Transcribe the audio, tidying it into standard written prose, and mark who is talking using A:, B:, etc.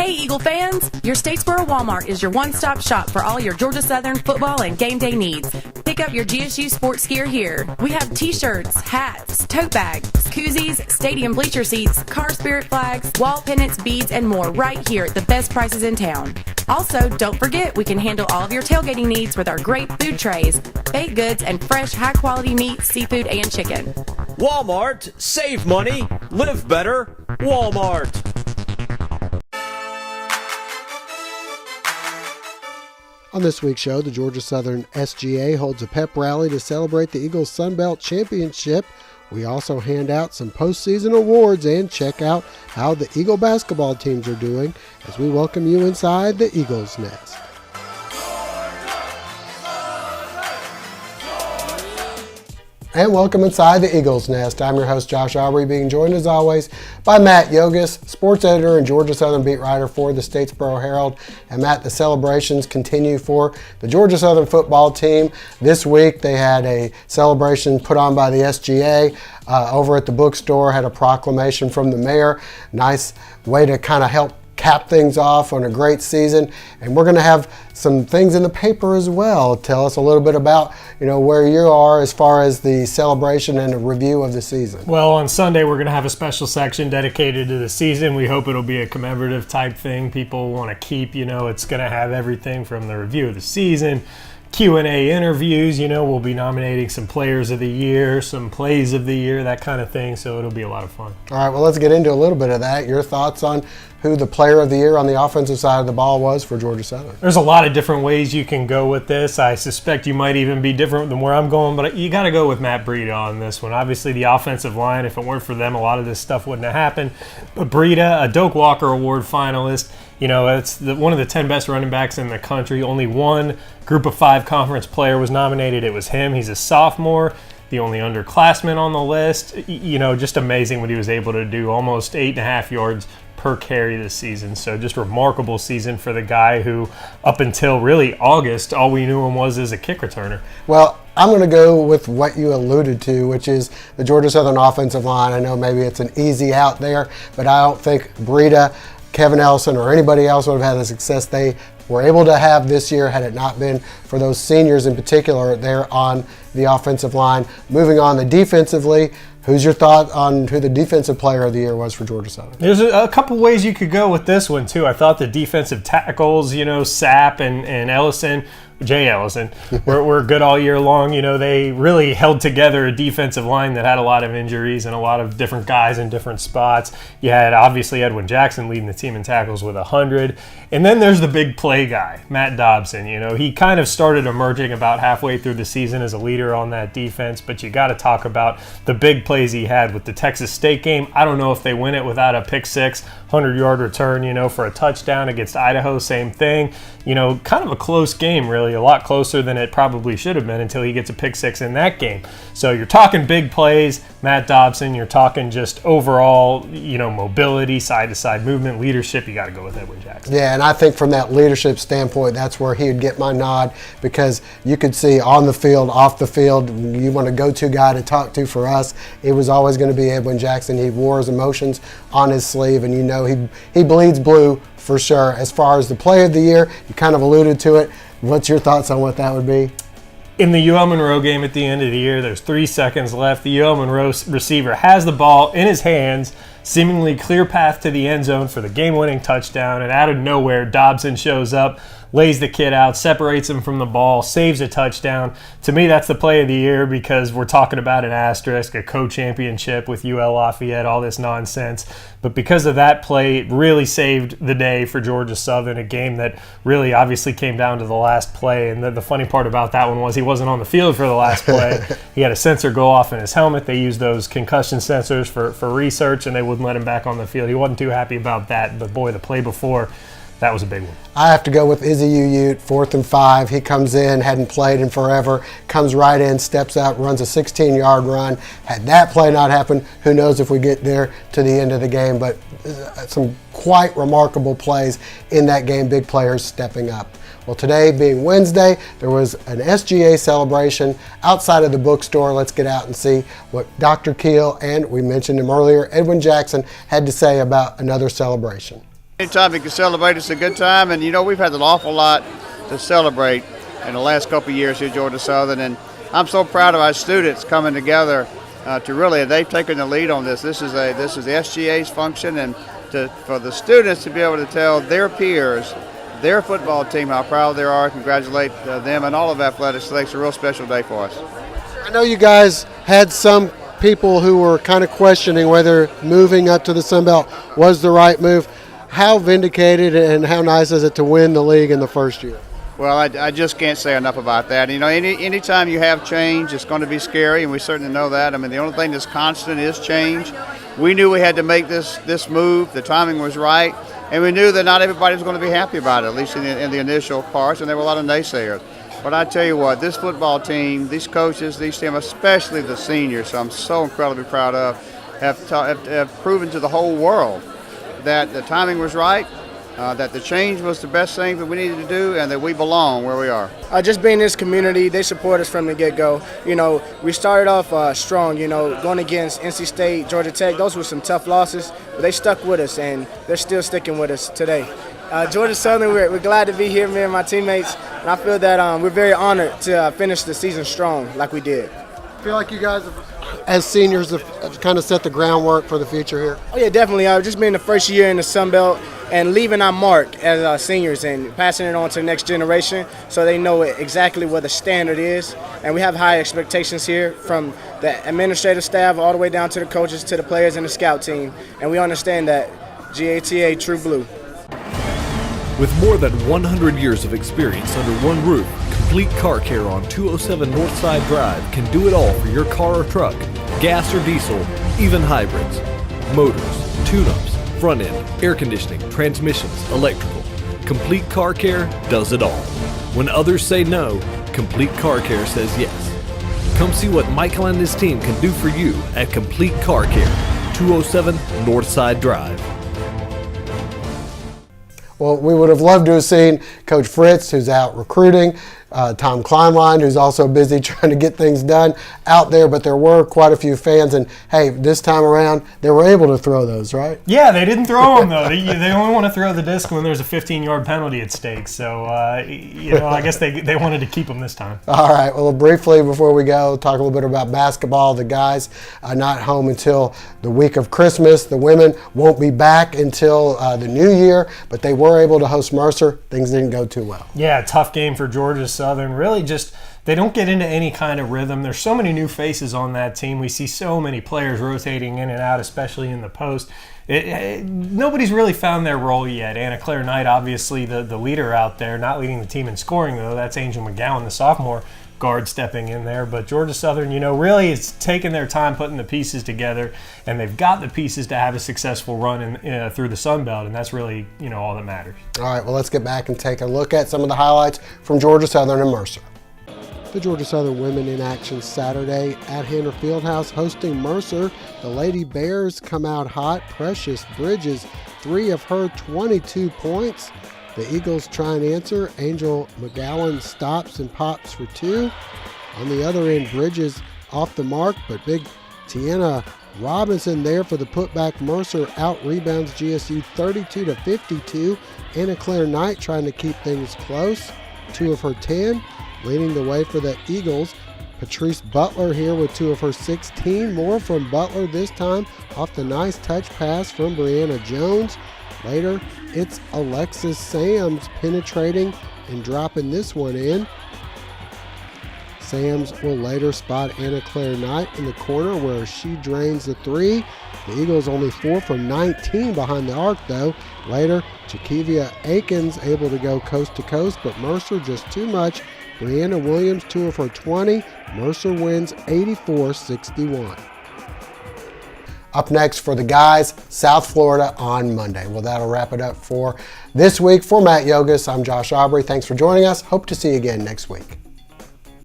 A: Hey, Eagle fans! Your Statesboro Walmart is your one-stop shop for all your Georgia Southern football and game day needs. Pick up your GSU sports gear here. We have t-shirts, hats, tote bags, koozies, stadium bleacher seats, car spirit flags, wall pennants, beads, and more right here at the best prices in town. Also, don't forget we can handle all of your tailgating needs with our great food trays, baked goods, and fresh, high-quality meat, seafood, and chicken.
B: Walmart. Save money. Live better. Walmart.
C: On this week's show, the Georgia Southern SGA holds a pep rally to celebrate the Eagles Sun Belt Championship. We also hand out some postseason awards and check out how the Eagle basketball teams are doing as we welcome you inside the Eagles Nest. And welcome inside the Eagles Nest. I'm your host, Josh Aubrey, being joined as always by Matt Yogas, sports editor and Georgia Southern beat writer for the Statesboro Herald. And Matt, the celebrations continue for the Georgia Southern football team. This week they had a celebration put on by the SGA over at the bookstore, had a proclamation from the mayor. Nice way to kind of help cap things off on a great season. And we're going to have some things in the paper as well. Tell us a little bit about, where you are as far as the celebration and a review of the season.
D: Well, on Sunday, we're going to have a special section dedicated to the season. We hope it'll be a commemorative type thing people want to keep. It's going to have everything from the review of the season, Q&A interviews. We'll be nominating some players of the year, some plays of the year, that kind of thing. So it'll be a lot of fun.
C: All right, well, let's get into a little bit of that. Your thoughts on who the player of the year on the offensive side of the ball was for Georgia Southern.
D: There's a lot of different ways you can go with this. I suspect you might even be different than where I'm going, but you got to go with Matt Breida on this one. Obviously, the offensive line, if it weren't for them, a lot of this stuff wouldn't have happened. But Breida, a Doak Walker Award finalist, it's one of the 10 best running backs in the country. Only one Group of 5 conference player was nominated. It was him. He's a sophomore, the only underclassman on the list. Just amazing what he was able to do. Almost 8.5 yards per carry this season. So just remarkable season for the guy who, up until really August, all we knew him was as a kick returner.
C: Well, I'm going to go with what you alluded to, which is the Georgia Southern offensive line. I know maybe it's an easy out there, but I don't think Breida, Kevin Ellison, or anybody else would have had the success they were able to have this year had it not been for those seniors in particular there on the offensive line. Moving on to defensively, who's your thought on who the defensive player of the year was for Georgia Southern?
D: There's a couple ways you could go with this one, too. I thought the defensive tackles, Sapp and Ellison, Jay Ellison, were good all year long. They really held together a defensive line that had a lot of injuries and a lot of different guys in different spots. You had, obviously, Edwin Jackson leading the team in tackles with 100. And then there's the big play guy, Matt Dobson. He kind of started emerging about halfway through the season as a leader on that defense, but you got to talk about the big plays he had with the Texas State game. I don't know if they win it without a pick six, 100-yard return, for a touchdown against Idaho, same thing. Kind of a close game, really, a lot closer than it probably should have been until he gets a pick six in that game. So you're talking big plays, Matt Dobson. You're talking just overall, mobility, side-to-side movement, leadership. You got to go with Edwin Jackson.
C: Yeah, and I think from that leadership standpoint, that's where he would get my nod, because you could see on the field, off the field, you want a go-to guy to talk to for us. It was always going to be Edwin Jackson. He wore his emotions on his sleeve, and he bleeds blue for sure. As far as the play of the year, you kind of alluded to it. What's your thoughts on what that would be?
D: In the UL Monroe game at the end of the year, there's 3 seconds left. The UL Monroe receiver has the ball in his hands, seemingly clear path to the end zone for the game-winning touchdown, and out of nowhere, Dobson shows up, lays the kid out, separates him from the ball, saves a touchdown. To me, that's the play of the year, because we're talking about an asterisk, a co-championship with UL Lafayette, all this nonsense. But because of that play, it really saved the day for Georgia Southern, a game that really obviously came down to the last play. And the funny part about that one was he wasn't on the field for the last play. He had a sensor go off in his helmet. They used those concussion sensors for research, and they wouldn't let him back on the field. He wasn't too happy about that. But boy, the play before, that was a big one.
C: I have to go with Izzy Ute, 4th and 5. He comes in, hadn't played in forever, comes right in, steps out, runs a 16-yard run. Had that play not happened, who knows if we get there to the end of the game. But some quite remarkable plays in that game, big players stepping up. Well, today being Wednesday, there was an SGA celebration outside of the bookstore. Let's get out and see what Dr. Keel and, we mentioned him earlier, Edwin Jackson had to say about another celebration.
E: Anytime you can celebrate, it's a good time. And, we've had an awful lot to celebrate in the last couple of years here at Georgia Southern. And I'm so proud of our students coming together they've taken the lead on this. This is the SGA's function, and for the students to be able to tell their peers, their football team, how proud they are, congratulate them and all of athletics. It's a real special day for us.
C: I know you guys had some people who were kind of questioning whether moving up to the Sun Belt was the right move. How vindicated and how nice is it to win the league in the first year?
E: Well, I just can't say enough about that. Anytime you have change, it's going to be scary, and we certainly know that. I mean, the only thing that's constant is change. We knew we had to make this move. The timing was right, and we knew that not everybody was going to be happy about it, at least in the initial parts, and there were a lot of naysayers. But I tell you what, this football team, these coaches, these teams, especially the seniors, I'm so incredibly proud of, have proven to the whole world that the timing was right, that the change was the best thing that we needed to do, and that we belong where we are.
F: Just being in this community, they support us from the get-go. We started off strong, going against NC State, Georgia Tech. Those were some tough losses, but they stuck with us, and they're still sticking with us today. Georgia Southern, we're glad to be here, me and my teammates, and I feel that we're very honored to finish the season strong like we did.
C: I feel like you guys, as seniors, have kind of set the groundwork for the future here.
F: Oh, yeah, definitely. Just being the first year in the Sun Belt and leaving our mark as seniors and passing it on to the next generation so they know exactly what the standard is. And we have high expectations here from the administrative staff all the way down to the coaches, to the players and the scout team. And we understand that GATA True Blue.
G: With more than 100 years of experience under one roof, Complete Car Care on 207 Northside Drive can do it all for your car or truck, gas or diesel, even hybrids, motors, tune-ups, front end, air conditioning, transmissions, electrical. Complete Car Care does it all. When others say no, Complete Car Care says yes. Come see what Michael and his team can do for you at Complete Car Care, 207 Northside Drive.
C: Well, we would have loved to have seen Coach Fritz, who's out recruiting, Tom Kleinlein, who's also busy trying to get things done out there, but there were quite a few fans, and hey, this time around, they were able to throw those, right?
D: Yeah, they didn't throw them, though. They only want to throw the disc when there's a 15-yard penalty at stake, so, I guess they wanted to keep them this time.
C: All right, well, briefly before we go, talk a little bit about basketball. The guys are not home until the week of Christmas. The women won't be back until the new year, but they were able to host Mercer. Things didn't go too well.
D: Yeah, tough game for Georgia Southern. Really just, they don't get into any kind of rhythm. There's so many new faces on that team. We see so many players rotating in and out, especially in the post. Nobody's really found their role yet. Anna Claire Knight, obviously the leader out there, not leading the team in scoring, though. That's Angel McGowan, the sophomore guard, stepping in there. But Georgia Southern, really is taking their time putting the pieces together, and they've got the pieces to have a successful run through the Sun Belt, and that's really, all that matters.
C: All right, well, let's get back and take a look at some of the highlights from Georgia Southern and Mercer. The Georgia Southern women in action Saturday at Hanner Fieldhouse hosting Mercer. The Lady Bears come out hot. Precious Bridges, 3 of her 22 points. The Eagles try and answer. Angel McGowan stops and pops for 2. On the other end, Bridges off the mark, but big Tiana Robinson there for the putback. Mercer out-rebounds GSU 32-52. Anna Claire Knight trying to keep things close. 2 of her 10. Leading the way for the Eagles, Patrice Butler here with 2 of her 16. More from Butler this time off the nice touch pass from Brianna Jones. Later, it's Alexis Sams penetrating and dropping this one in. Sams will later spot Anna Claire Knight in the corner where she drains the 3. The Eagles only 4 from 19 behind the arc, though. Later, Chakivia Akins able to go coast to coast, but Mercer just too much. Brianna Williams, 2 of her 20. Mercer wins 84-61. Up next for the guys, South Florida on Monday. Well, that'll wrap it up for this week. For Matt Yogus, I'm Josh Aubrey. Thanks for joining us. Hope to see you again next week.